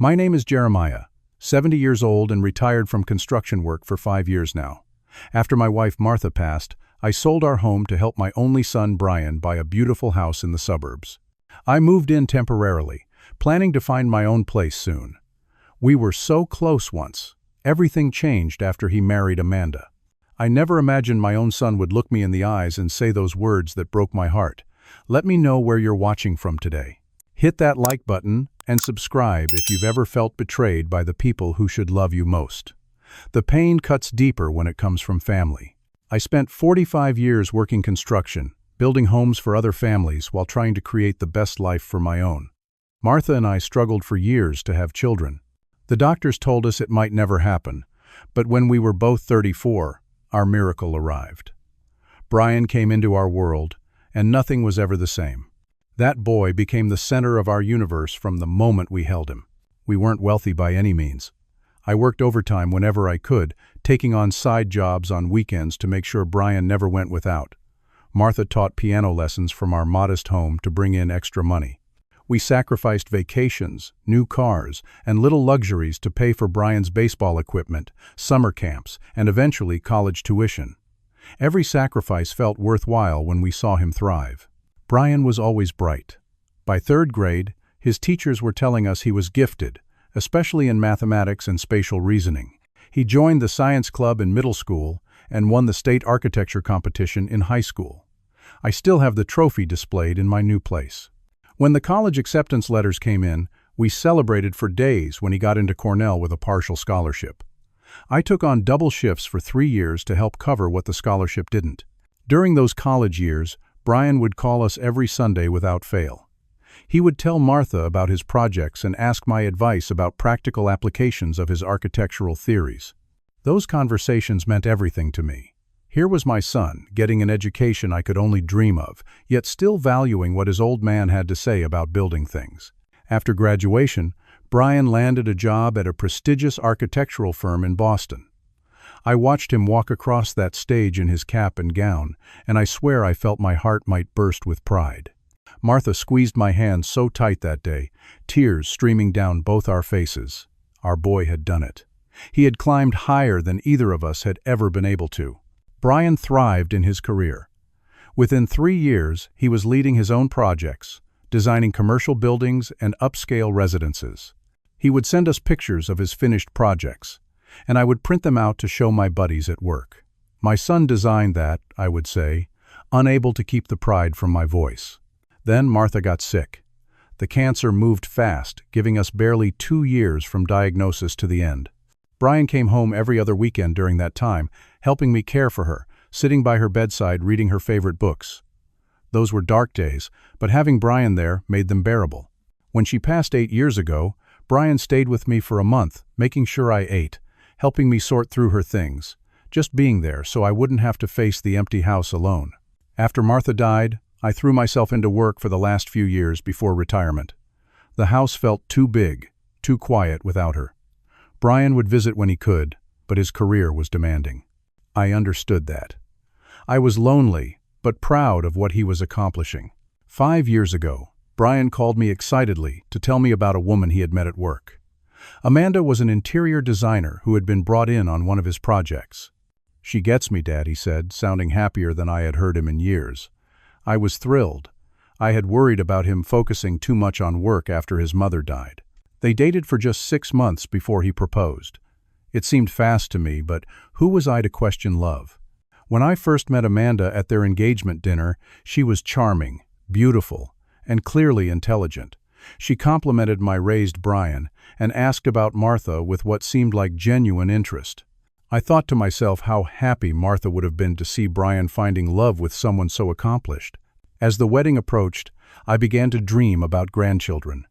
My name is Jeremiah, 70 years old and retired from construction work for 5 years now. After my wife Martha passed, I sold our home to help my only son Brian buy a beautiful house in the suburbs. I moved in temporarily, planning to find my own place soon. We were so close once. Everything changed after he married Amanda. I never imagined my own son would look me in the eyes and say those words that broke my heart. Let me know where you're watching from today. Hit that like button and subscribe if you've ever felt betrayed by the people who should love you most. The pain cuts deeper when it comes from family. I spent 45 years working construction, building homes for other families while trying to create the best life for my own. Martha and I struggled for years to have children. The doctors told us it might never happen, but when we were both 34, our miracle arrived. Brian came into our world, and nothing was ever the same. That boy became the center of our universe from the moment we held him. We weren't wealthy by any means. I worked overtime whenever I could, taking on side jobs on weekends to make sure Brian never went without. Martha taught piano lessons from our modest home to bring in extra money. We sacrificed vacations, new cars, and little luxuries to pay for Brian's baseball equipment, summer camps, and eventually college tuition. Every sacrifice felt worthwhile when we saw him thrive. Brian was always bright. By third grade, his teachers were telling us he was gifted, especially in mathematics and spatial reasoning. He joined the science club in middle school and won the state architecture competition in high school. I still have the trophy displayed in my new place. When the college acceptance letters came in, we celebrated for days when he got into Cornell with a partial scholarship. I took on double shifts for 3 years to help cover what the scholarship didn't. During those college years, Brian would call us every Sunday without fail. He would tell Martha about his projects and ask my advice about practical applications of his architectural theories. Those conversations meant everything to me. Here was my son, getting an education I could only dream of, yet still valuing what his old man had to say about building things. After graduation, Brian landed a job at a prestigious architectural firm in Boston. I watched him walk across that stage in his cap and gown, and I swear I felt my heart might burst with pride. Martha squeezed my hand so tight that day, tears streaming down both our faces. Our boy had done it. He had climbed higher than either of us had ever been able to. Brian thrived in his career. Within 3 years, he was leading his own projects, designing commercial buildings and upscale residences. He would send us pictures of his finished projects, and I would print them out to show my buddies at work. My son designed that, I would say, unable to keep the pride from my voice. Then Martha got sick. The cancer moved fast, giving us barely 2 years from diagnosis to the end. Brian came home every other weekend during that time, helping me care for her, sitting by her bedside reading her favorite books. Those were dark days, but having Brian there made them bearable. When she passed 8 years ago, Brian stayed with me for a month, making sure I ate, helping me sort through her things, just being there so I wouldn't have to face the empty house alone. After Martha died, I threw myself into work for the last few years before retirement. The house felt too big, too quiet without her. Brian would visit when he could, but his career was demanding. I understood that. I was lonely, but proud of what he was accomplishing. 5 years ago, Brian called me excitedly to tell me about a woman he had met at work. Amanda was an interior designer who had been brought in on one of his projects. "She gets me, Dad," he said, sounding happier than I had heard him in years. I was thrilled. I had worried about him focusing too much on work after his mother died. They dated for just 6 months before he proposed. It seemed fast to me, but who was I to question love? When I first met Amanda at their engagement dinner, she was charming, beautiful, and clearly intelligent. She complimented my raised Brian and asked about Martha with what seemed like genuine interest. I thought to myself how happy Martha would have been to see Brian finding love with someone so accomplished. As the wedding approached, I began to dream about grandchildren.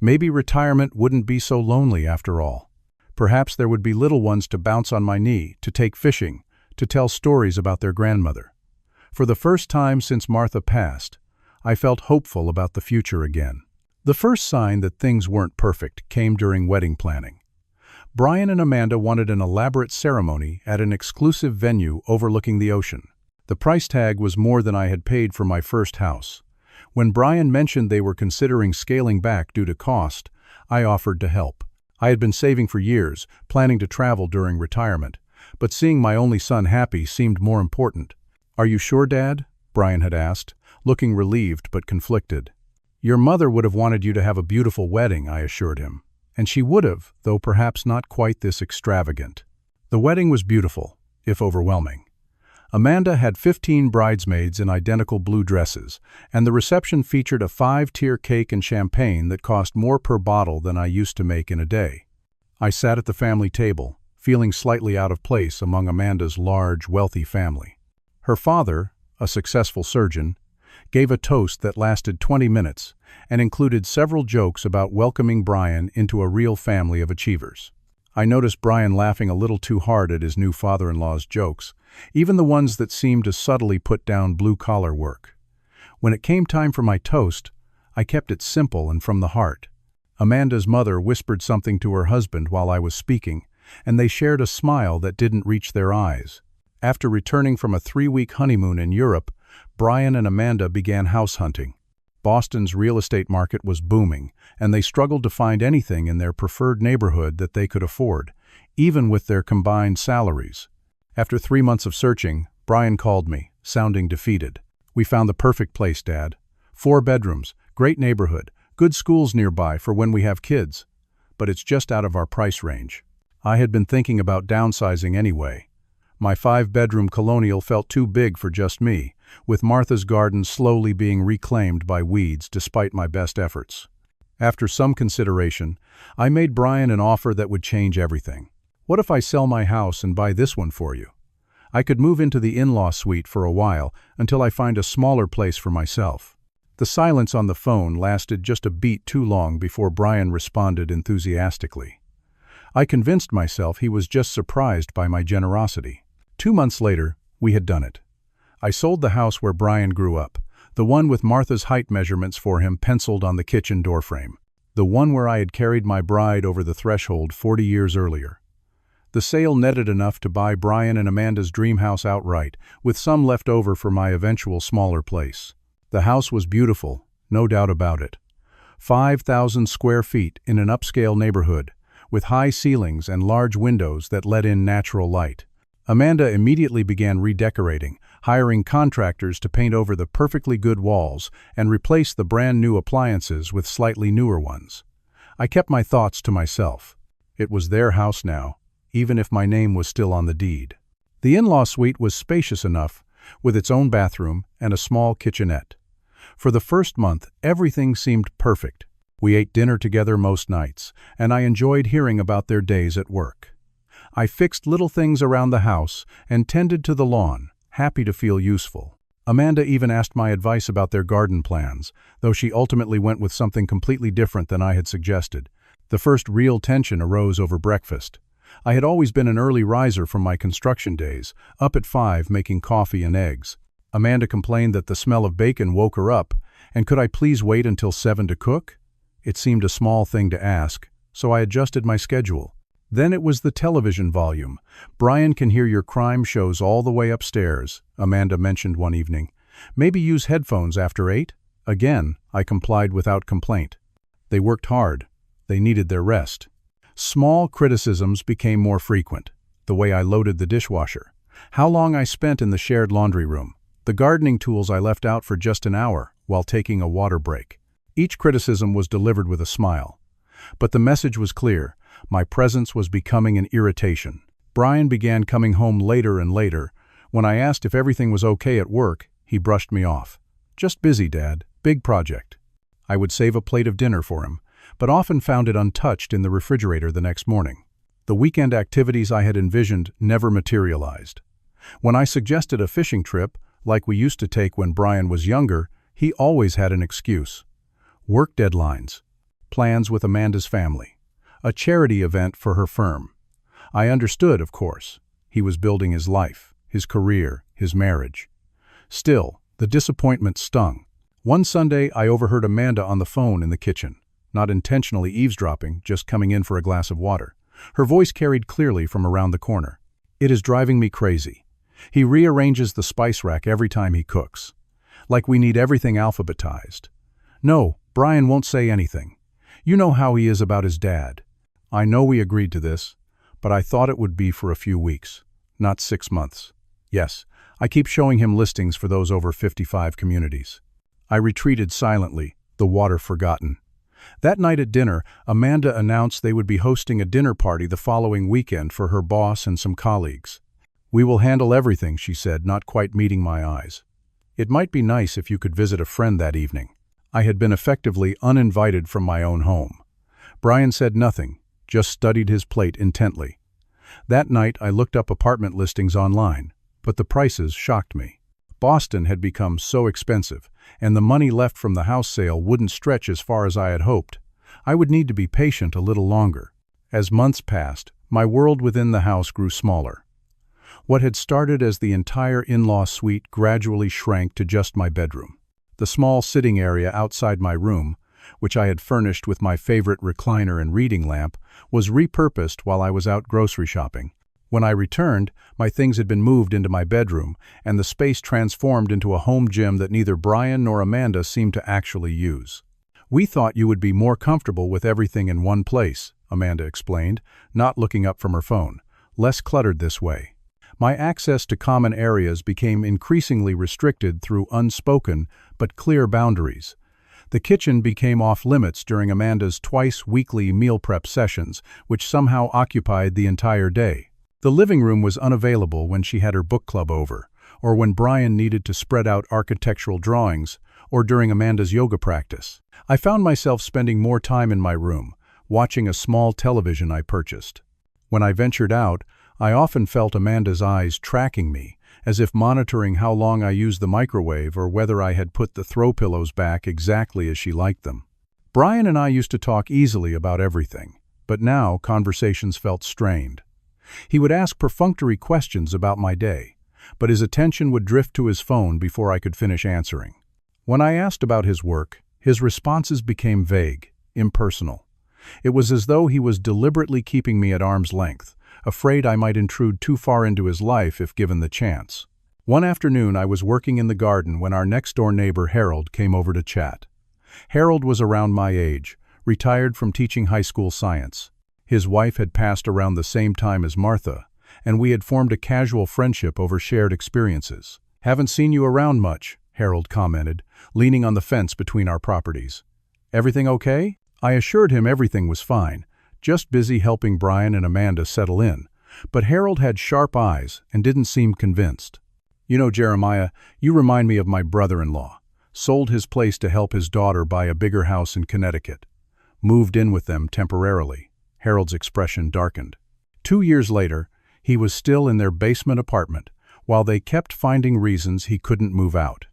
Maybe retirement wouldn't be so lonely after all. Perhaps there would be little ones to bounce on my knee, to take fishing, to tell stories about their grandmother. For the first time since Martha passed, I felt hopeful about the future again. The first sign that things weren't perfect came during wedding planning. Brian and Amanda wanted an elaborate ceremony at an exclusive venue overlooking the ocean. The price tag was more than I had paid for my first house. When Brian mentioned they were considering scaling back due to cost, I offered to help. I had been saving for years, planning to travel during retirement, but seeing my only son happy seemed more important. "Are you sure, Dad?" Brian had asked, looking relieved but conflicted. "Your mother would have wanted you to have a beautiful wedding," I assured him. And she would have, though perhaps not quite this extravagant. The wedding was beautiful, if overwhelming. Amanda had 15 bridesmaids in identical blue dresses, and the reception featured a 5-tier cake and champagne that cost more per bottle than I used to make in a day. I sat at the family table, feeling slightly out of place among Amanda's large, wealthy family. Her father, a successful surgeon, gave a toast that lasted 20 minutes and included several jokes about welcoming Brian into a real family of achievers. I noticed Brian laughing a little too hard at his new father-in-law's jokes, even the ones that seemed to subtly put down blue-collar work. When it came time for my toast, I kept it simple and from the heart. Amanda's mother whispered something to her husband while I was speaking, and they shared a smile that didn't reach their eyes. After returning from a 3-week honeymoon in Europe, Brian and Amanda began house hunting. Boston's real estate market was booming, and they struggled to find anything in their preferred neighborhood that they could afford, even with their combined salaries. After 3 months of searching, Brian called me, sounding defeated. "We found the perfect place, Dad. 4 bedrooms, great neighborhood, good schools nearby for when we have kids. But it's just out of our price range." I had been thinking about downsizing anyway. My 5-bedroom colonial felt too big for just me, with Martha's garden slowly being reclaimed by weeds despite my best efforts. After some consideration, I made Brian an offer that would change everything. "What if I sell my house and buy this one for you? I could move into the in-law suite for a while until I find a smaller place for myself." The silence on the phone lasted just a beat too long before Brian responded enthusiastically. I convinced myself he was just surprised by my generosity. 2 months later, we had done it. I sold the house where Brian grew up, the one with Martha's height measurements for him penciled on the kitchen doorframe, the one where I had carried my bride over the threshold 40 years earlier. The sale netted enough to buy Brian and Amanda's dream house outright, with some left over for my eventual smaller place. The house was beautiful, no doubt about it. 5,000 square feet in an upscale neighborhood, with high ceilings and large windows that let in natural light. Amanda immediately began redecorating, hiring contractors to paint over the perfectly good walls and replace the brand new appliances with slightly newer ones. I kept my thoughts to myself. It was their house now, even if my name was still on the deed. The in-law suite was spacious enough, with its own bathroom and a small kitchenette. For the first month, everything seemed perfect. We ate dinner together most nights, and I enjoyed hearing about their days at work. I fixed little things around the house and tended to the lawn, happy to feel useful. Amanda even asked my advice about their garden plans, though she ultimately went with something completely different than I had suggested. The first real tension arose over breakfast. I had always been an early riser from my construction days, up at 5 making coffee and eggs. Amanda complained that the smell of bacon woke her up, and could I please wait until 7 to cook? It seemed a small thing to ask, so I adjusted my schedule. Then it was the television volume. "Brian can hear your crime shows all the way upstairs," Amanda mentioned one evening. "Maybe use headphones after 8? Again, I complied without complaint. They worked hard. They needed their rest. Small criticisms became more frequent. The way I loaded the dishwasher, how long I spent in the shared laundry room, the gardening tools I left out for just an hour while taking a water break. Each criticism was delivered with a smile. But the message was clear. My presence was becoming an irritation. Brian began coming home later and later. When I asked if everything was okay at work, he brushed me off. "Just busy, Dad. Big project." I would save a plate of dinner for him, but often found it untouched in the refrigerator the next morning. The weekend activities I had envisioned never materialized. When I suggested a fishing trip, like we used to take when Brian was younger, he always had an excuse. Work deadlines, plans with Amanda's family, a charity event for her firm. I understood, of course. He was building his life, his career, his marriage. Still, the disappointment stung. One Sunday, I overheard Amanda on the phone in the kitchen, not intentionally eavesdropping, just coming in for a glass of water. Her voice carried clearly from around the corner. "It is driving me crazy. He rearranges the spice rack every time he cooks. Like we need everything alphabetized. No, Brian won't say anything. You know how he is about his dad. I know we agreed to this, but I thought it would be for a few weeks, not 6 months. Yes, I keep showing him listings for those over 55 communities. I retreated silently, the water forgotten. That night at dinner, Amanda announced they would be hosting a dinner party the following weekend for her boss and some colleagues. "We will handle everything," she said, not quite meeting my eyes. "It might be nice if you could visit a friend that evening." I had been effectively uninvited from my own home. Brian said nothing, just studied his plate intently. That night I looked up apartment listings online, but the prices shocked me. Boston had become so expensive, and the money left from the house sale wouldn't stretch as far as I had hoped. I would need to be patient a little longer. As months passed, my world within the house grew smaller. What had started as the entire in-law suite gradually shrank to just my bedroom. The small sitting area outside my room, which I had furnished with my favorite recliner and reading lamp, was repurposed while I was out grocery shopping. When I returned, my things had been moved into my bedroom, and the space transformed into a home gym that neither Brian nor Amanda seemed to actually use. "We thought you would be more comfortable with everything in one place," Amanda explained, not looking up from her phone. "Less cluttered this way." My access to common areas became increasingly restricted through unspoken but clear boundaries. The kitchen became off-limits during Amanda's twice-weekly meal prep sessions, which somehow occupied the entire day. The living room was unavailable when she had her book club over, or when Brian needed to spread out architectural drawings, or during Amanda's yoga practice. I found myself spending more time in my room, watching a small television I purchased. When I ventured out, I often felt Amanda's eyes tracking me, as if monitoring how long I used the microwave or whether I had put the throw pillows back exactly as she liked them. Brian and I used to talk easily about everything, but now conversations felt strained. He would ask perfunctory questions about my day, but his attention would drift to his phone before I could finish answering. When I asked about his work, his responses became vague, impersonal. It was as though he was deliberately keeping me at arm's length, afraid I might intrude too far into his life if given the chance. One afternoon I was working in the garden when our next-door neighbor Harold came over to chat. Harold was around my age, retired from teaching high school science. His wife had passed around the same time as Martha, and we had formed a casual friendship over shared experiences. "Haven't seen you around much," Harold commented, leaning on the fence between our properties. "Everything okay?" I assured him everything was fine, just busy helping Brian and Amanda settle in, but Harold had sharp eyes and didn't seem convinced. "You know, Jeremiah, you remind me of my brother-in-law. Sold his place to help his daughter buy a bigger house in Connecticut. Moved in with them temporarily." Harold's expression darkened. 2 years later, he was still in their basement apartment, while they kept finding reasons he couldn't move out.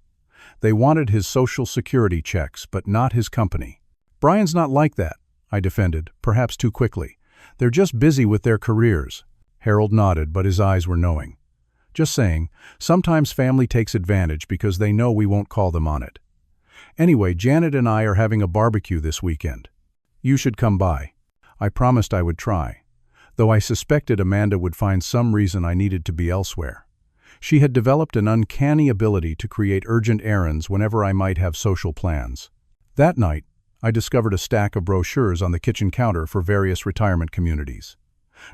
They wanted his social security checks, but not his company. "Brian's not like that," I defended, perhaps too quickly. "They're just busy with their careers." Harold nodded, but his eyes were knowing. "Just saying, sometimes family takes advantage because they know we won't call them on it. Anyway, Janet and I are having a barbecue this weekend. You should come by." I promised I would try, though I suspected Amanda would find some reason I needed to be elsewhere. She had developed an uncanny ability to create urgent errands whenever I might have social plans. That night, I discovered a stack of brochures on the kitchen counter for various retirement communities.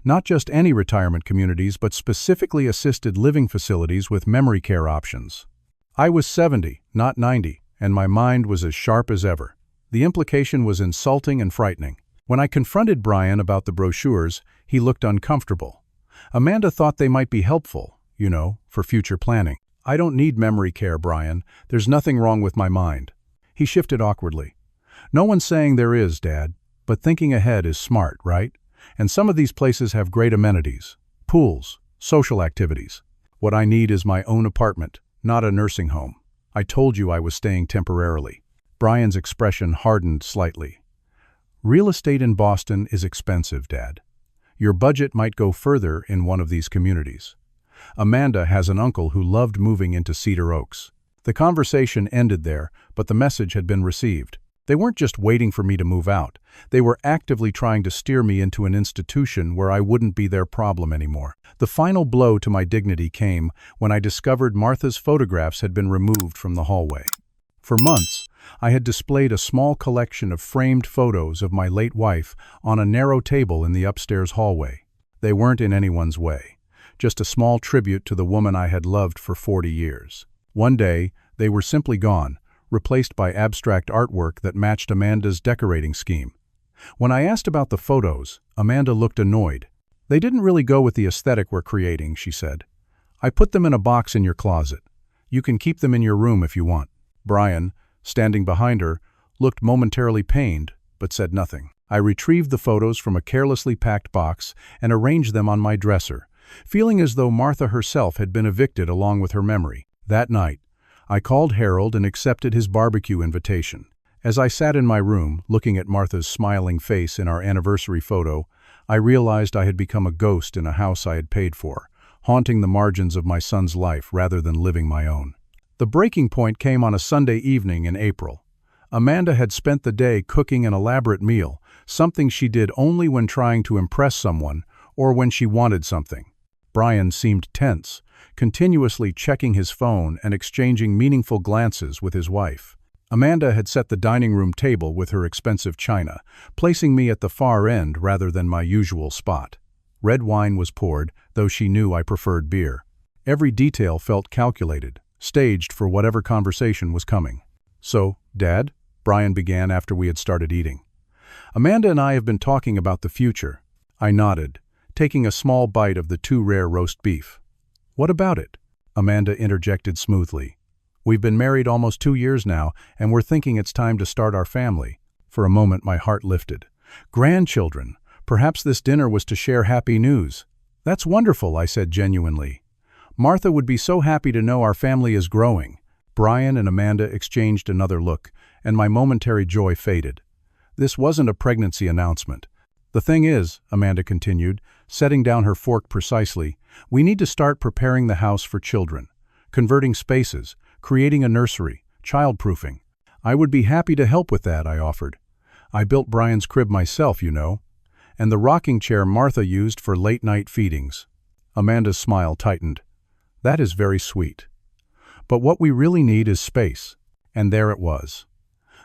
Not just any retirement communities, but specifically assisted living facilities with memory care options. I was 70, not 90, and my mind was as sharp as ever. The implication was insulting and frightening. When I confronted Brian about the brochures, he looked uncomfortable. Amanda thought they might be helpful, for future planning. "I don't need memory care, Brian. There's nothing wrong with my mind." He shifted awkwardly. "No one's saying there is, Dad, but thinking ahead is smart, right? And some of these places have great amenities, pools, social activities. What I need is my own apartment, not a nursing home. I told you I was staying temporarily." Brian's expression hardened slightly. "Real estate in Boston is expensive, Dad. Your budget might go further in one of these communities. Amanda has an uncle who loved moving into Cedar Oaks." The conversation ended there, but the message had been received. They weren't just waiting for me to move out. They were actively trying to steer me into an institution where I wouldn't be their problem anymore. The final blow to my dignity came when I discovered Martha's photographs had been removed from the hallway. For months, I had displayed a small collection of framed photos of my late wife on a narrow table in the upstairs hallway. They weren't in anyone's way, just a small tribute to the woman I had loved for 40 years. One day, they were simply gone, replaced by abstract artwork that matched Amanda's decorating scheme. When I asked about the photos, Amanda looked annoyed. "They didn't really go with the aesthetic we're creating," she said. "I put them in a box in your closet. You can keep them in your room if you want." Brian, standing behind her, looked momentarily pained, but said nothing. I retrieved the photos from a carelessly packed box and arranged them on my dresser, feeling as though Martha herself had been evicted along with her memory. That night, I called Harold and accepted his barbecue invitation. As I sat in my room, looking at Martha's smiling face in our anniversary photo, I realized I had become a ghost in a house I had paid for, haunting the margins of my son's life rather than living my own. The breaking point came on a Sunday evening in April. Amanda had spent the day cooking an elaborate meal, something she did only when trying to impress someone or when she wanted something. Brian seemed tense, continuously checking his phone and exchanging meaningful glances with his wife. Amanda had set the dining room table with her expensive china, placing me at the far end rather than my usual spot. Red wine was poured, though she knew I preferred beer. Every detail felt calculated, staged for whatever conversation was coming. "So, Dad?" Brian began after we had started eating. "Amanda and I have been talking about the future." I nodded, taking a small bite of the too rare roast beef. "What about it?" Amanda interjected smoothly. "We've been married almost 2 years now, and we're thinking it's time to start our family." For a moment my heart lifted. Grandchildren! Perhaps this dinner was to share happy news. "That's wonderful," I said genuinely. "Martha would be so happy to know our family is growing." Brian and Amanda exchanged another look, and my momentary joy faded. This wasn't a pregnancy announcement. "The thing is," Amanda continued, setting down her fork precisely, "we need to start preparing the house for children, converting spaces, creating a nursery, child-proofing." "I would be happy to help with that," I offered. "I built Brian's crib myself, you know, and the rocking chair Martha used for late-night feedings." Amanda's smile tightened. "That is very sweet. But what we really need is space." And there it was.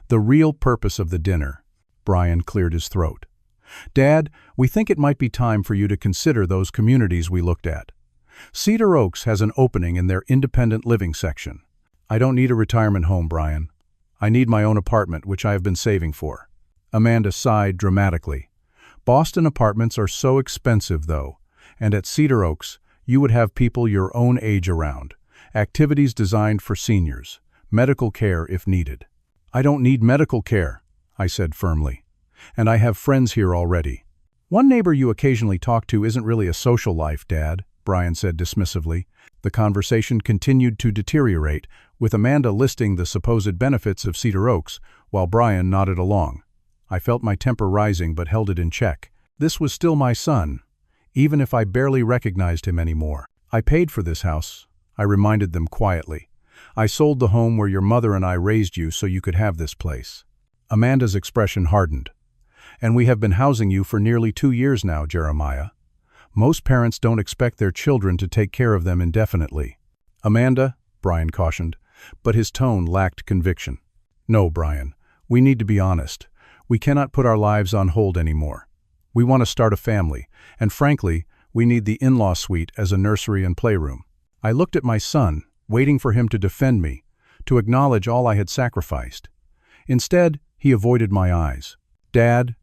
The real purpose of the dinner. Brian cleared his throat. "Dad, we think it might be time for you to consider those communities we looked at. Cedar Oaks has an opening in their independent living section." "I don't need a retirement home, Brian. I need my own apartment, which I have been saving for." Amanda sighed dramatically. "Boston apartments are so expensive, though, and at Cedar Oaks, you would have people your own age around, activities designed for seniors, medical care if needed." "I don't need medical care," I said firmly. "And I have friends here already." "One neighbor you occasionally talk to isn't really a social life, Dad," Brian said dismissively. The conversation continued to deteriorate, with Amanda listing the supposed benefits of Cedar Oaks, while Brian nodded along. I felt my temper rising but held it in check. This was still my son, even if I barely recognized him anymore. "I paid for this house," I reminded them quietly. "I sold the home where your mother and I raised you so you could have this place." Amanda's expression hardened. "And we have been housing you for nearly 2 years now, Jeremiah. Most parents don't expect their children to take care of them indefinitely." "Amanda," Brian cautioned, but his tone lacked conviction. "No, Brian, we need to be honest. We cannot put our lives on hold anymore. We want to start a family, and frankly, we need the in-law suite as a nursery and playroom." I looked at my son, waiting for him to defend me, to acknowledge all I had sacrificed. Instead, he avoided my eyes. "Dad,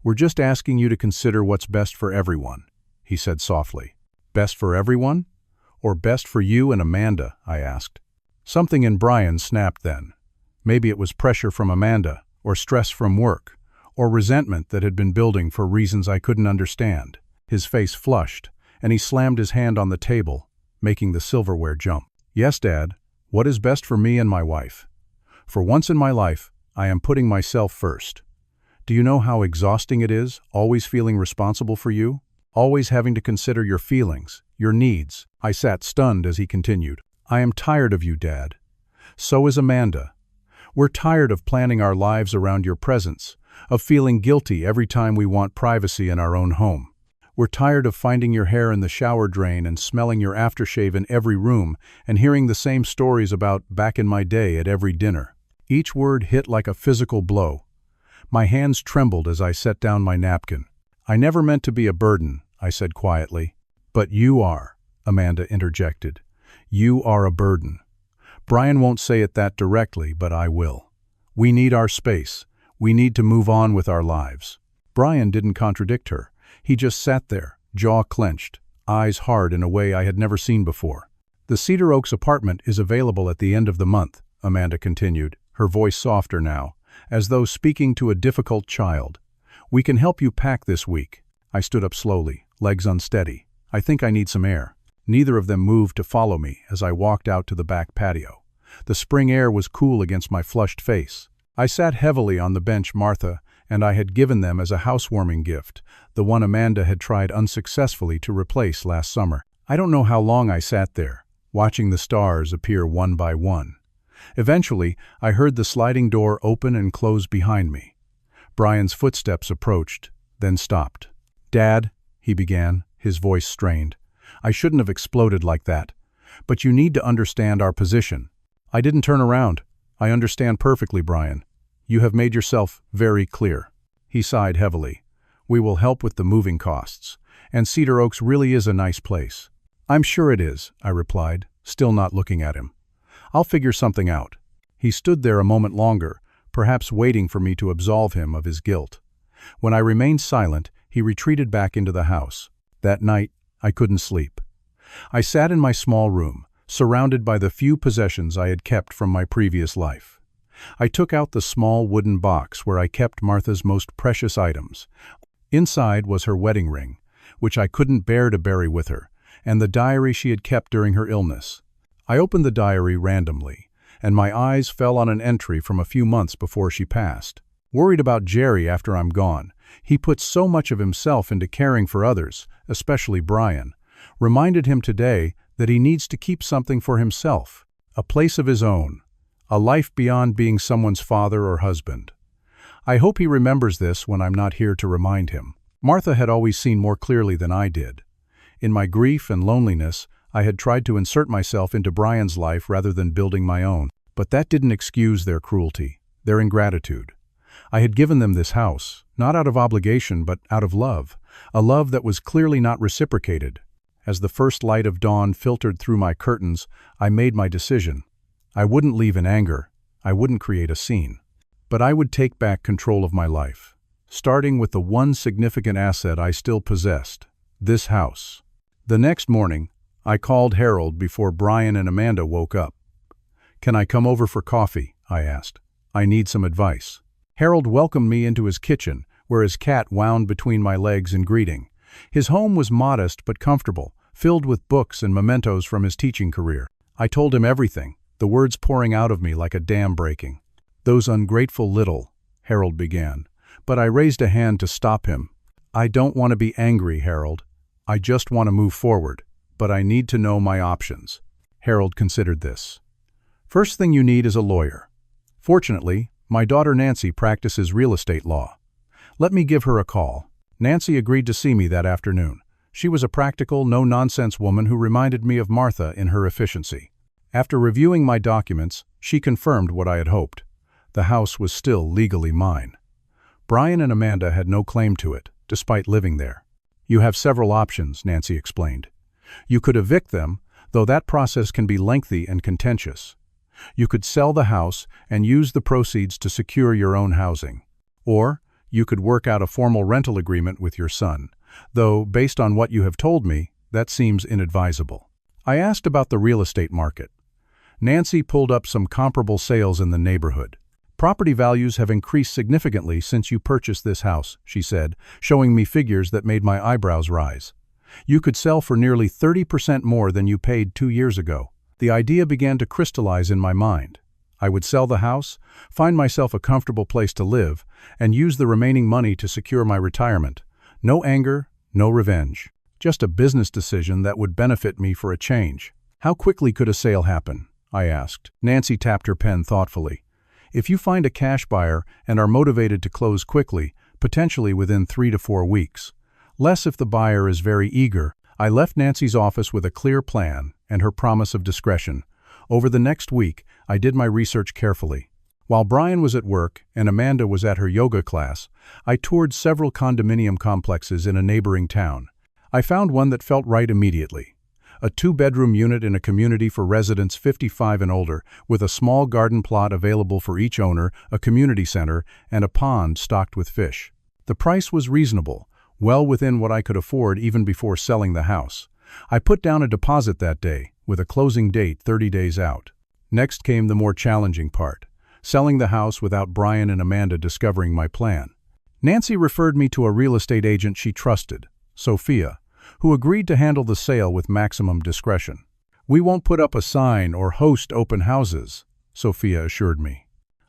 we're just asking you to consider what's best for everyone," he said softly. "Best for everyone? Or best for you and Amanda?" I asked. Something in Brian snapped then. Maybe it was pressure from Amanda, or stress from work, or resentment that had been building for reasons I couldn't understand. His face flushed, and he slammed his hand on the table, making the silverware jump. "Yes, Dad, what is best for me and my wife? For once in my life, I am putting myself first. Do you know how exhausting it is, always feeling responsible for you? Always having to consider your feelings, your needs." I sat stunned as he continued. "I am tired of you, Dad. So is Amanda. We're tired of planning our lives around your presence, of feeling guilty every time we want privacy in our own home. We're tired of finding your hair in the shower drain and smelling your aftershave in every room and hearing the same stories about back in my day at every dinner." Each word hit like a physical blow. My hands trembled as I set down my napkin. "I never meant to be a burden," I said quietly. "But you are," Amanda interjected. "You are a burden. Brian won't say it that directly, but I will. We need our space. We need to move on with our lives." Brian didn't contradict her. He just sat there, jaw clenched, eyes hard in a way I had never seen before. "The Cedar Oaks apartment is available at the end of the month," Amanda continued, her voice softer now, as though speaking to a difficult child. "We can help you pack this week." I stood up slowly, legs unsteady. "I think I need some air." Neither of them moved to follow me as I walked out to the back patio. The spring air was cool against my flushed face. I sat heavily on the bench Martha and I had given them as a housewarming gift, the one Amanda had tried unsuccessfully to replace last summer. I don't know how long I sat there, watching the stars appear one by one. Eventually, I heard the sliding door open and close behind me. Brian's footsteps approached, then stopped. "Dad," he began, his voice strained. "I shouldn't have exploded like that. But you need to understand our position." I didn't turn around. "I understand perfectly, Brian. You have made yourself very clear." He sighed heavily. "We will help with the moving costs. And Cedar Oaks really is a nice place." "I'm sure it is," I replied, still not looking at him. "I'll figure something out." He stood there a moment longer, perhaps waiting for me to absolve him of his guilt. When I remained silent, he retreated back into the house. That night, I couldn't sleep. I sat in my small room, surrounded by the few possessions I had kept from my previous life. I took out the small wooden box where I kept Martha's most precious items. Inside was her wedding ring, which I couldn't bear to bury with her, and the diary she had kept during her illness. I opened the diary randomly, and my eyes fell on an entry from a few months before she passed. "Worried about Jerry after I'm gone. He puts so much of himself into caring for others, especially Brian. Reminded him today that he needs to keep something for himself, a place of his own, a life beyond being someone's father or husband. I hope he remembers this when I'm not here to remind him." Martha had always seen more clearly than I did. In my grief and loneliness, I had tried to insert myself into Brian's life rather than building my own, but that didn't excuse their cruelty, their ingratitude. I had given them this house, not out of obligation but out of love, a love that was clearly not reciprocated. As the first light of dawn filtered through my curtains, I made my decision. I wouldn't leave in anger, I wouldn't create a scene. But I would take back control of my life, starting with the one significant asset I still possessed, this house. The next morning, I called Harold before Brian and Amanda woke up. "Can I come over for coffee?" I asked. "I need some advice." Harold welcomed me into his kitchen, where his cat wound between my legs in greeting. His home was modest but comfortable, filled with books and mementos from his teaching career. I told him everything, the words pouring out of me like a dam breaking. "Those ungrateful little," Harold began, but I raised a hand to stop him. "I don't want to be angry, Harold. I just want to move forward, but I need to know my options." Harold considered this. "First thing you need is a lawyer. Fortunately, my daughter Nancy practices real estate law. Let me give her a call." Nancy agreed to see me that afternoon. She was a practical, no-nonsense woman who reminded me of Martha in her efficiency. After reviewing my documents, she confirmed what I had hoped. The house was still legally mine. Brian and Amanda had no claim to it, despite living there. "You have several options," Nancy explained. "You could evict them, though that process can be lengthy and contentious. You could sell the house and use the proceeds to secure your own housing. Or you could work out a formal rental agreement with your son, though, based on what you have told me, that seems inadvisable." I asked about the real estate market. Nancy pulled up some comparable sales in the neighborhood. "Property values have increased significantly since you purchased this house," she said, showing me figures that made my eyebrows rise. "You could sell for nearly 30% more than you paid 2 years ago." The idea began to crystallize in my mind. I would sell the house, find myself a comfortable place to live, and use the remaining money to secure my retirement. No anger, no revenge. Just a business decision that would benefit me for a change. "How quickly could a sale happen?" I asked. Nancy tapped her pen thoughtfully. "If you find a cash buyer and are motivated to close quickly, potentially within 3 to 4 weeks. Less if the buyer is very eager." I left Nancy's office with a clear plan and her promise of discretion. Over the next week, I did my research carefully. While Brian was at work and Amanda was at her yoga class, I toured several condominium complexes in a neighboring town. I found one that felt right immediately. A two-bedroom unit in a community for residents 55 and older, with a small garden plot available for each owner, a community center, and a pond stocked with fish. The price was reasonable, well within what I could afford even before selling the house. I put down a deposit that day, with a closing date 30 days out. Next came the more challenging part, selling the house without Brian and Amanda discovering my plan. Nancy referred me to a real estate agent she trusted, Sophia, who agreed to handle the sale with maximum discretion. "We won't put up a sign or host open houses," Sophia assured me.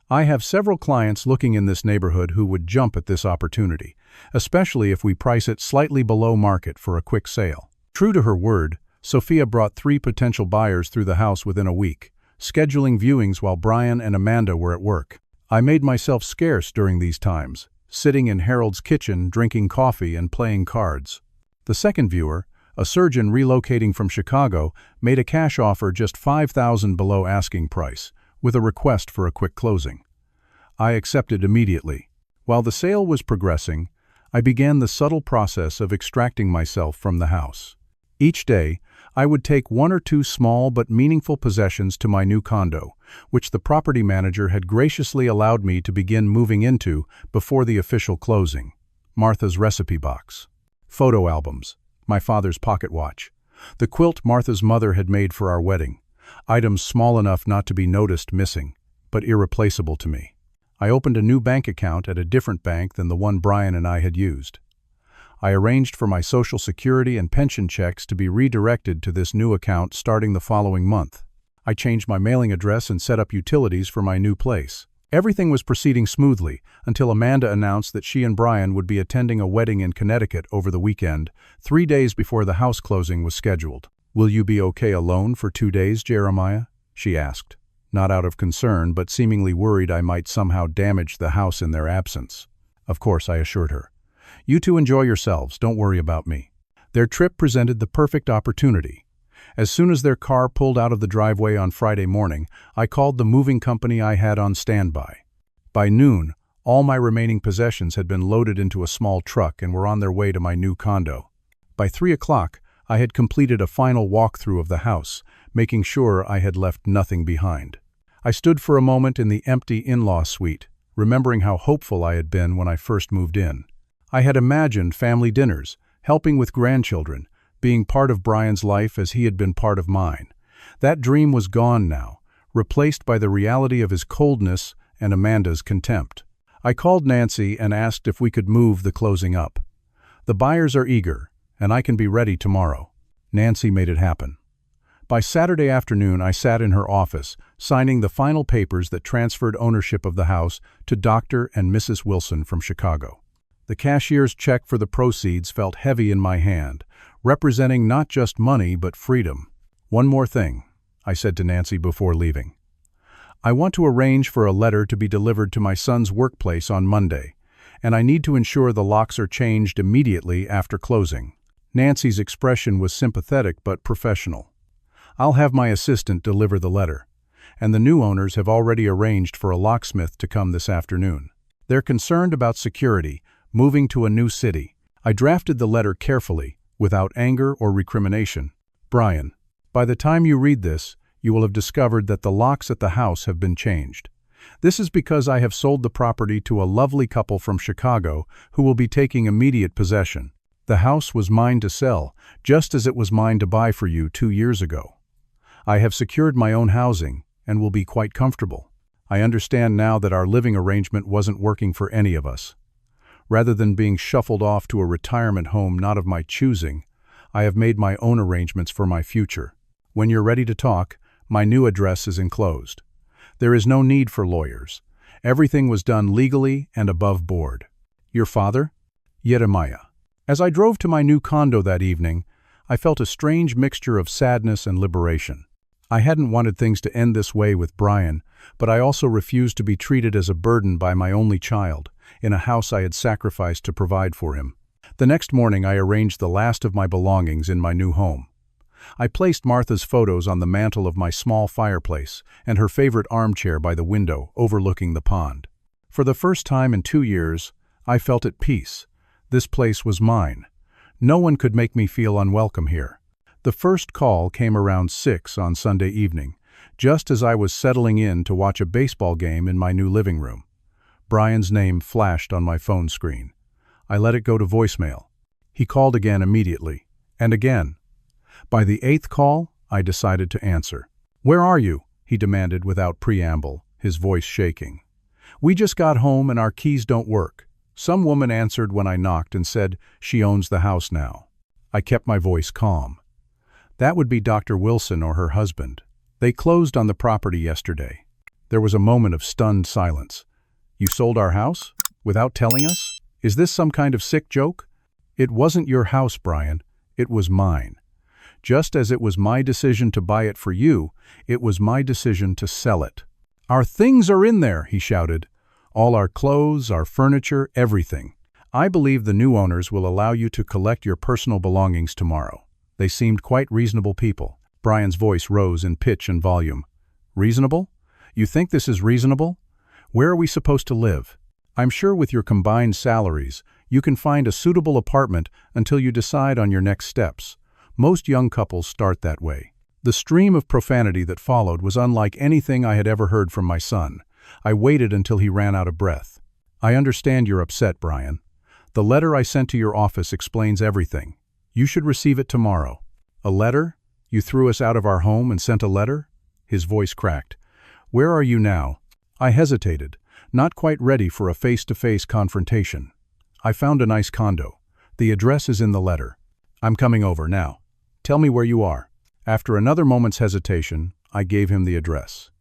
"I have several clients looking in this neighborhood who would jump at this opportunity, especially if we price it slightly below market for a quick sale." True to her word, Sophia brought 3 potential buyers through the house within a week, scheduling viewings while Brian and Amanda were at work. I made myself scarce during these times, sitting in Harold's kitchen drinking coffee and playing cards. The second viewer, a surgeon relocating from Chicago, made a cash offer just $5,000 below asking price, with a request for a quick closing. I accepted immediately. While the sale was progressing, I began the subtle process of extracting myself from the house. Each day, I would take 1 or 2 small but meaningful possessions to my new condo, which the property manager had graciously allowed me to begin moving into before the official closing. Martha's recipe box. Photo albums, my father's pocket watch, the quilt Martha's mother had made for our wedding, items small enough not to be noticed missing, but irreplaceable to me. I opened a new bank account at a different bank than the one Brian and I had used. I arranged for my Social Security and pension checks to be redirected to this new account starting the following month. I changed my mailing address and set up utilities for my new place. Everything was proceeding smoothly until Amanda announced that she and Brian would be attending a wedding in Connecticut over the weekend, 3 days before the house closing was scheduled. "Will you be okay alone for 2 days, Jeremiah?" she asked, not out of concern but seemingly worried I might somehow damage the house in their absence. Of course, I assured her. "You two enjoy yourselves, don't worry about me." Their trip presented the perfect opportunity. As soon as their car pulled out of the driveway on Friday morning, I called the moving company I had on standby. By noon, all my remaining possessions had been loaded into a small truck and were on their way to my new condo. By 3 o'clock, I had completed a final walkthrough of the house, making sure I had left nothing behind. I stood for a moment in the empty in-law suite, remembering how hopeful I had been when I first moved in. I had imagined family dinners, helping with grandchildren, being part of Brian's life as he had been part of mine. That dream was gone now, replaced by the reality of his coldness and Amanda's contempt. I called Nancy and asked if we could move the closing up. "The buyers are eager, and I can be ready tomorrow." Nancy made it happen. By Saturday afternoon, I sat in her office, signing the final papers that transferred ownership of the house to Dr. and Mrs. Wilson from Chicago. The cashier's check for the proceeds felt heavy in my hand, representing not just money but freedom. "One more thing," I said to Nancy before leaving. "I want to arrange for a letter to be delivered to my son's workplace on Monday, and I need to ensure the locks are changed immediately after closing." Nancy's expression was sympathetic but professional. "I'll have my assistant deliver the letter, and the new owners have already arranged for a locksmith to come this afternoon. They're concerned about security, moving to a new city." I drafted the letter carefully, without anger or recrimination. "Brian, by the time you read this, you will have discovered that the locks at the house have been changed. This is because I have sold the property to a lovely couple from Chicago who will be taking immediate possession. The house was mine to sell, just as it was mine to buy for you 2 years ago. I have secured my own housing and will be quite comfortable. I understand now that our living arrangement wasn't working for any of us. Rather than being shuffled off to a retirement home not of my choosing, I have made my own arrangements for my future. When you're ready to talk, my new address is enclosed. There is no need for lawyers. Everything was done legally and above board. Your father, Jeremiah." As I drove to my new condo that evening, I felt a strange mixture of sadness and liberation. I hadn't wanted things to end this way with Brian, but I also refused to be treated as a burden by my only child, in a house I had sacrificed to provide for him. The next morning I arranged the last of my belongings in my new home. I placed Martha's photos on the mantel of my small fireplace and her favorite armchair by the window overlooking the pond. For the first time in 2 years, I felt at peace. This place was mine. No one could make me feel unwelcome here. The first call came around 6 on Sunday evening, just as I was settling in to watch a baseball game in my new living room. Brian's name flashed on my phone screen. I let it go to voicemail. He called again immediately, and again. By the 8th call, I decided to answer. "Where are you?" he demanded without preamble, his voice shaking. "We just got home and our keys don't work." Some woman answered when I knocked and said she owns the house now. I kept my voice calm. That would be Dr. Wilson or her husband. They closed on the property yesterday. There was a moment of stunned silence. "You sold our house? Without telling us? Is this some kind of sick joke?" "It wasn't your house, Brian. It was mine. Just as it was my decision to buy it for you, it was my decision to sell it." "Our things are in there," he shouted. "All our clothes, our furniture, everything. I believe the new owners will allow you to collect your personal belongings tomorrow." They seemed quite reasonable people. Brian's voice rose in pitch and volume. "Reasonable? You think this is reasonable? Where are we supposed to live? I'm sure with your combined salaries, you can find a suitable apartment until you decide on your next steps. Most young couples start that way." The stream of profanity that followed was unlike anything I had ever heard from my son. I waited until he ran out of breath. "I understand you're upset, Brian. The letter I sent to your office explains everything. You should receive it tomorrow." "A letter? You threw us out of our home and sent a letter?" His voice cracked. "Where are you now?" I hesitated, not quite ready for a face-to-face confrontation. "I found a nice condo. The address is in the letter. I'm coming over now. Tell me where you are." After another moment's hesitation, I gave him the address.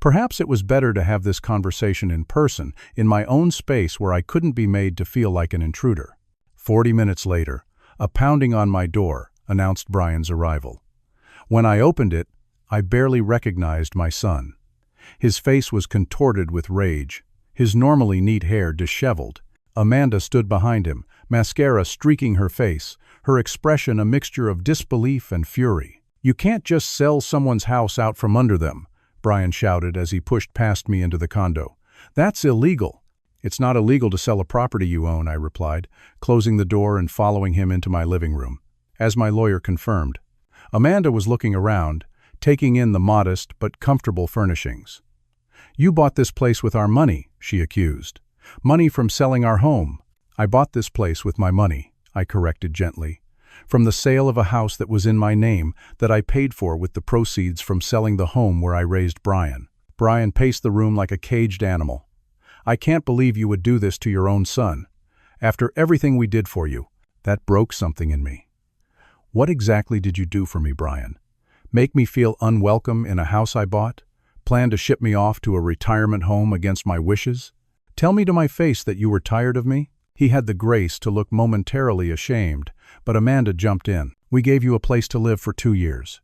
Perhaps it was better to have this conversation in person, in my own space where I couldn't be made to feel like an intruder. 40 minutes later, a pounding on my door announced Brian's arrival. When I opened it, I barely recognized my son. His face was contorted with rage, his normally neat hair disheveled. Amanda stood behind him, mascara streaking her face, her expression a mixture of disbelief and fury. "You can't just sell someone's house out from under them," Brian shouted as he pushed past me into the condo. "That's illegal." "It's not illegal to sell a property you own," I replied, closing the door and following him into my living room. As my lawyer confirmed, Amanda was looking around, taking in the modest but comfortable furnishings. "You bought this place with our money," she accused. "Money from selling our home." "I bought this place with my money," I corrected gently. "From the sale of a house that was in my name that I paid for with the proceeds from selling the home where I raised Brian." Brian paced the room like a caged animal. "I can't believe you would do this to your own son. After everything we did for you." That broke something in me. "What exactly did you do for me, Brian? Make me feel unwelcome in a house I bought? Plan to ship me off to a retirement home against my wishes? Tell me to my face that you were tired of me?" He had the grace to look momentarily ashamed, but Amanda jumped in. "We gave you a place to live for 2 years.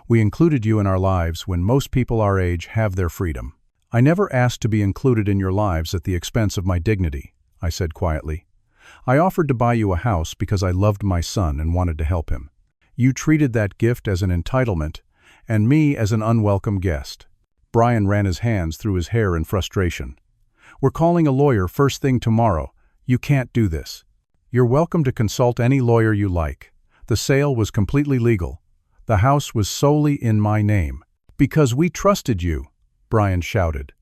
We included you in our lives when most people our age have their freedom. I never asked to be included in your lives at the expense of my dignity," I said quietly. "I offered to buy you a house because I loved my son and wanted to help him. You treated that gift as an entitlement, and me as an unwelcome guest." Brian ran his hands through his hair in frustration. "We're calling a lawyer first thing tomorrow. You can't do this." "You're welcome to consult any lawyer you like. The sale was completely legal. The house was solely in my name." "Because we trusted you," Brian shouted.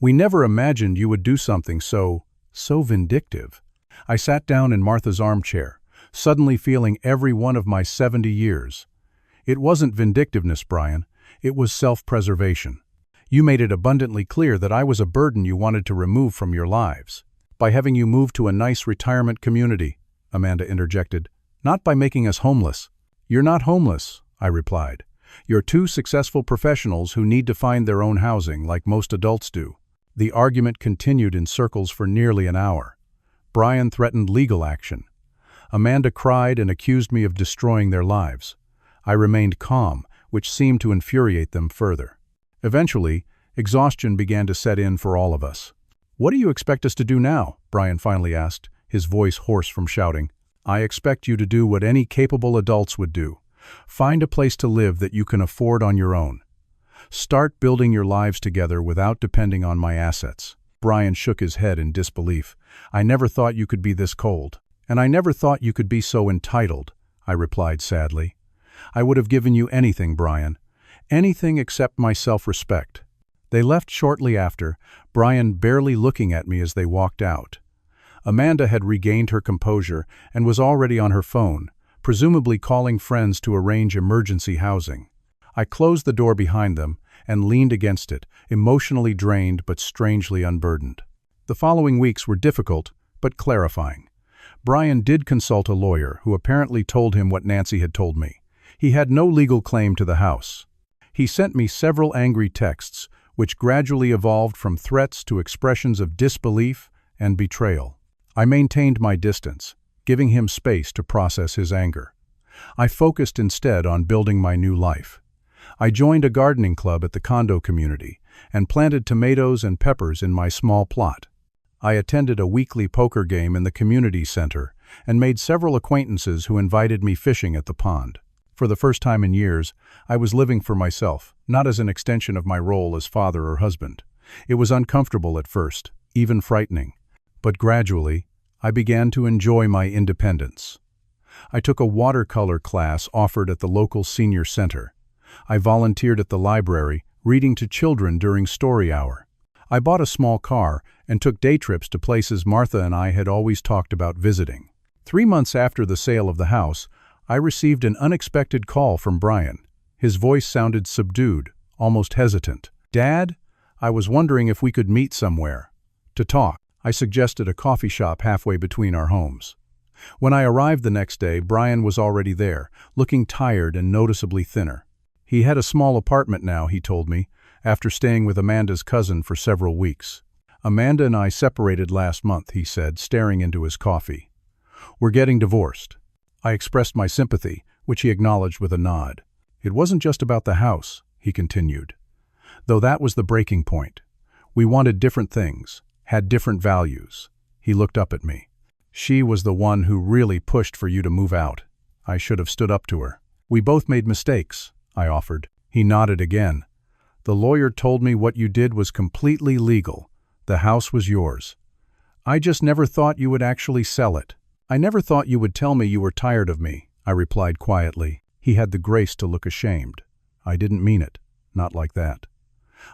"We never imagined you would do something so vindictive." I sat down in Martha's armchair, suddenly feeling every one of my 70 years. "It wasn't vindictiveness, Brian. It was self-preservation. You made it abundantly clear that I was a burden you wanted to remove from your lives. By having you move to a nice retirement community," Amanda interjected, "not by making us homeless." "You're not homeless," I replied. "You're 2 successful professionals who need to find their own housing like most adults do." The argument continued in circles for nearly an hour. Brian threatened legal action. Amanda cried and accused me of destroying their lives. I remained calm, which seemed to infuriate them further. Eventually, exhaustion began to set in for all of us. "What do you expect us to do now?" Brian finally asked, his voice hoarse from shouting. "I expect you to do what any capable adults would do. Find a place to live that you can afford on your own. Start building your lives together without depending on my assets." Brian shook his head in disbelief. "I never thought you could be this cold. And I never thought you could be so entitled," I replied sadly. "I would have given you anything, Brian. Anything except my self-respect." They left shortly after, Brian barely looking at me as they walked out. Amanda had regained her composure and was already on her phone, presumably calling friends to arrange emergency housing. I closed the door behind them and leaned against it, emotionally drained but strangely unburdened. The following weeks were difficult, but clarifying. Brian did consult a lawyer who apparently told him what Nancy had told me. He had no legal claim to the house. He sent me several angry texts, which gradually evolved from threats to expressions of disbelief and betrayal. I maintained my distance, giving him space to process his anger. I focused instead on building my new life. I joined a gardening club at the condo community and planted tomatoes and peppers in my small plot. I attended a weekly poker game in the community center and made several acquaintances who invited me fishing at the pond. For the first time in years, I was living for myself, not as an extension of my role as father or husband. It was uncomfortable at first, even frightening. But gradually, I began to enjoy my independence. I took a watercolor class offered at the local senior center. I volunteered at the library, reading to children during story hour. I bought a small car and took day trips to places Martha and I had always talked about visiting. 3 months after the sale of the house, I received an unexpected call from Brian. His voice sounded subdued, almost hesitant. "Dad, I was wondering if we could meet somewhere to talk." I suggested a coffee shop halfway between our homes. When I arrived the next day, Brian was already there, looking tired and noticeably thinner. He had a small apartment now, he told me, after staying with Amanda's cousin for several weeks. "Amanda and I separated last month," he said, staring into his coffee. "We're getting divorced." I expressed my sympathy, which he acknowledged with a nod. "It wasn't just about the house," he continued, "though that was the breaking point. We wanted different things, had different values." He looked up at me. "She was the one who really pushed for you to move out. I should have stood up to her." "We both made mistakes," I offered. He nodded again. "The lawyer told me what you did was completely legal. The house was yours. I just never thought you would actually sell it." "I never thought you would tell me you were tired of me," I replied quietly. He had the grace to look ashamed. "I didn't mean it. Not like that.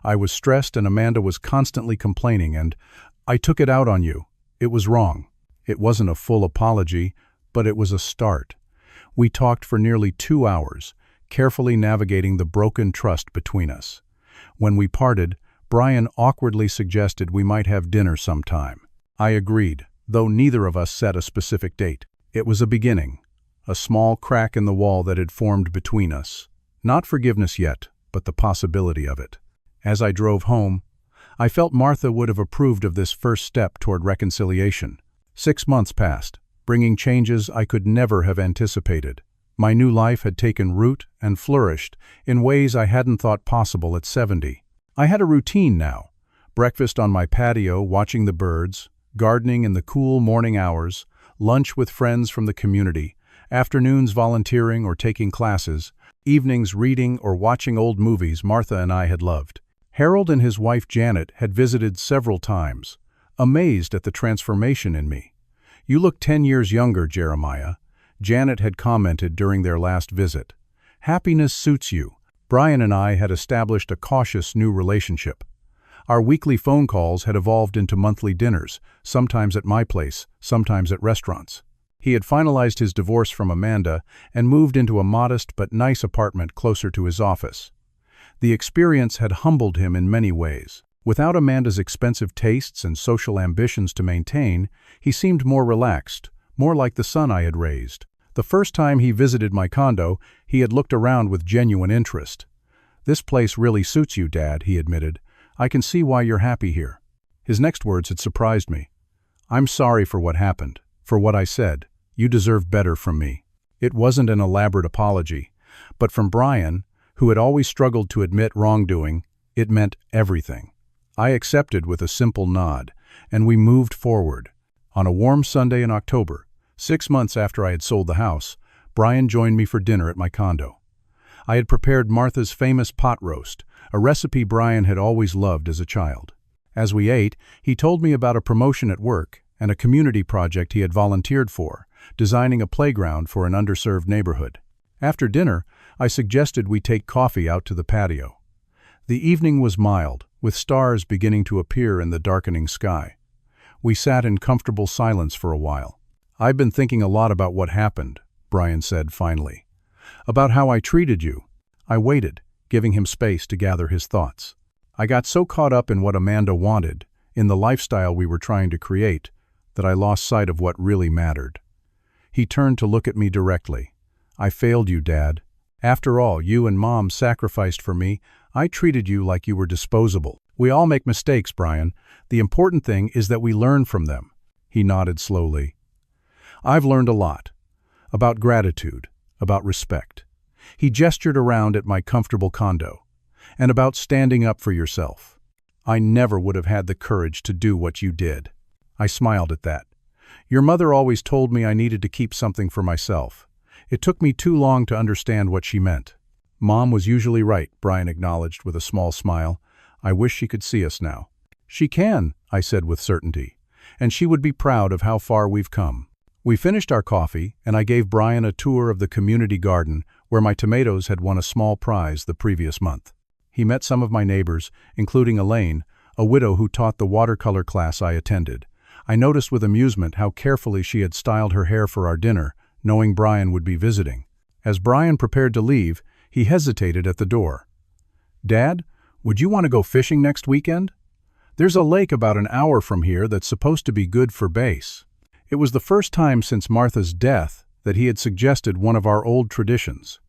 I was stressed and Amanda was constantly complaining and I took it out on you. It was wrong." It wasn't a full apology, but it was a start. We talked for nearly 2 hours, carefully navigating the broken trust between us. When we parted, Brian awkwardly suggested we might have dinner sometime. I agreed, though neither of us set a specific date. It was a beginning, a small crack in the wall that had formed between us. Not forgiveness yet, but the possibility of it. As I drove home, I felt Martha would have approved of this first step toward reconciliation. 6 months passed, bringing changes I could never have anticipated. My new life had taken root and flourished in ways I hadn't thought possible at 70. I had a routine now: breakfast on my patio watching the birds, gardening in the cool morning hours, lunch with friends from the community, afternoons volunteering or taking classes, evenings reading or watching old movies Martha and I had loved. Harold and his wife Janet had visited several times, amazed at the transformation in me. "You look 10 years younger, Jeremiah," Janet had commented during their last visit. "Happiness suits you." Brian and I had established a cautious new relationship. Our weekly phone calls had evolved into monthly dinners, sometimes at my place, sometimes at restaurants. He had finalized his divorce from Amanda and moved into a modest but nice apartment closer to his office. The experience had humbled him in many ways. Without Amanda's expensive tastes and social ambitions to maintain, he seemed more relaxed, more like the son I had raised. The first time he visited my condo, he had looked around with genuine interest. "This place really suits you, Dad," he admitted. "I can see why you're happy here." His next words had surprised me. "I'm sorry for what happened, for what I said. You deserve better from me." It wasn't an elaborate apology, but from Brian, who had always struggled to admit wrongdoing, it meant everything. I accepted with a simple nod, and we moved forward. On a warm Sunday in October, 6 months after I had sold the house, Brian joined me for dinner at my condo. I had prepared Martha's famous pot roast, a recipe Brian had always loved as a child. As we ate, he told me about a promotion at work and a community project he had volunteered for, designing a playground for an underserved neighborhood. After dinner, I suggested we take coffee out to the patio. The evening was mild, with stars beginning to appear in the darkening sky. We sat in comfortable silence for a while. "I've been thinking a lot about what happened," Brian said finally. "About how I treated you." I waited, giving him space to gather his thoughts. "I got so caught up in what Amanda wanted, in the lifestyle we were trying to create, that I lost sight of what really mattered." He turned to look at me directly. "I failed you, Dad. After all you and Mom sacrificed for me, I treated you like you were disposable. We all make mistakes, Brian. The important thing is that we learn from them." He nodded slowly. "I've learned a lot. About gratitude, about respect." He gestured around at my comfortable condo. "And about standing up for yourself. I never would have had the courage to do what you did." I smiled at that. "Your mother always told me I needed to keep something for myself. It took me too long to understand what she meant." "Mom was usually right," Brian acknowledged with a small smile. "I wish she could see us now." "She can," I said with certainty, "and she would be proud of how far we've come." We finished our coffee, and I gave Brian a tour of the community garden where my tomatoes had won a small prize the previous month. He met some of my neighbors, including Elaine, a widow who taught the watercolor class I attended. I noticed with amusement how carefully she had styled her hair for our dinner, knowing Brian would be visiting. As Brian prepared to leave, he hesitated at the door. "Dad, would you want to go fishing next weekend? There's a lake about an hour from here that's supposed to be good for bass." It was the first time since Martha's death that he had suggested one of our old traditions.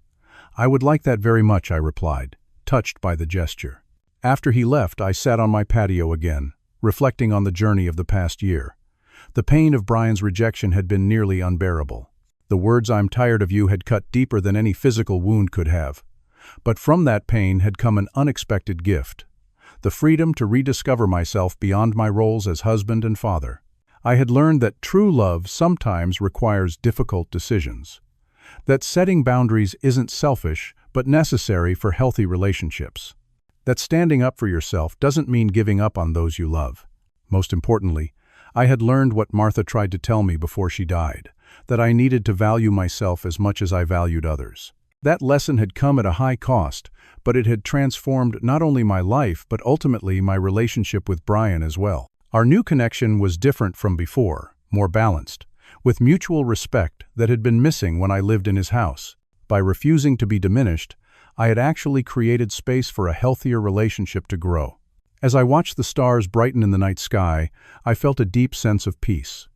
"I would like that very much," I replied, touched by the gesture. After he left, I sat on my patio again, reflecting on the journey of the past year. The pain of Brian's rejection had been nearly unbearable. The words "I'm tired of you" had cut deeper than any physical wound could have. But from that pain had come an unexpected gift: the freedom to rediscover myself beyond my roles as husband and father. I had learned that true love sometimes requires difficult decisions. That setting boundaries isn't selfish, but necessary for healthy relationships. That standing up for yourself doesn't mean giving up on those you love. Most importantly, I had learned what Martha tried to tell me before she died: that I needed to value myself as much as I valued others. That lesson had come at a high cost, but it had transformed not only my life but ultimately my relationship with Brian as well. Our new connection was different from before, more balanced, with mutual respect that had been missing when I lived in his house. By refusing to be diminished, I had actually created space for a healthier relationship to grow. As I watched the stars brighten in the night sky, I felt a deep sense of peace.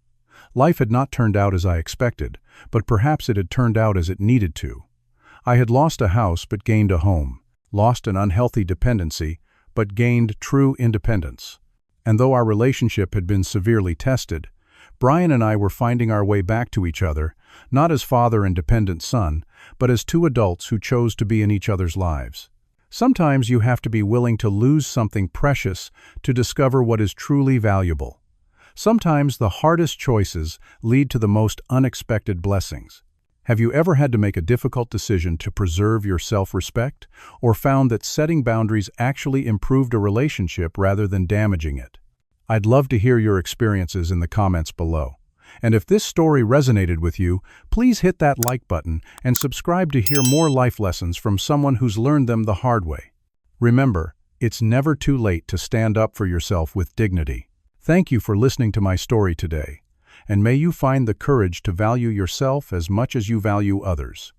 Life had not turned out as I expected, but perhaps it had turned out as it needed to. I had lost a house but gained a home, lost an unhealthy dependency but gained true independence. And though our relationship had been severely tested, Brian and I were finding our way back to each other, not as father and dependent son, but as two adults who chose to be in each other's lives. Sometimes you have to be willing to lose something precious to discover what is truly valuable. Sometimes the hardest choices lead to the most unexpected blessings. Have you ever had to make a difficult decision to preserve your self-respect, or found that setting boundaries actually improved a relationship rather than damaging it? I'd love to hear your experiences in the comments below. And if this story resonated with you, please hit that like button and subscribe to hear more life lessons from someone who's learned them the hard way. Remember, it's never too late to stand up for yourself with dignity. Thank you for listening to my story today, and may you find the courage to value yourself as much as you value others.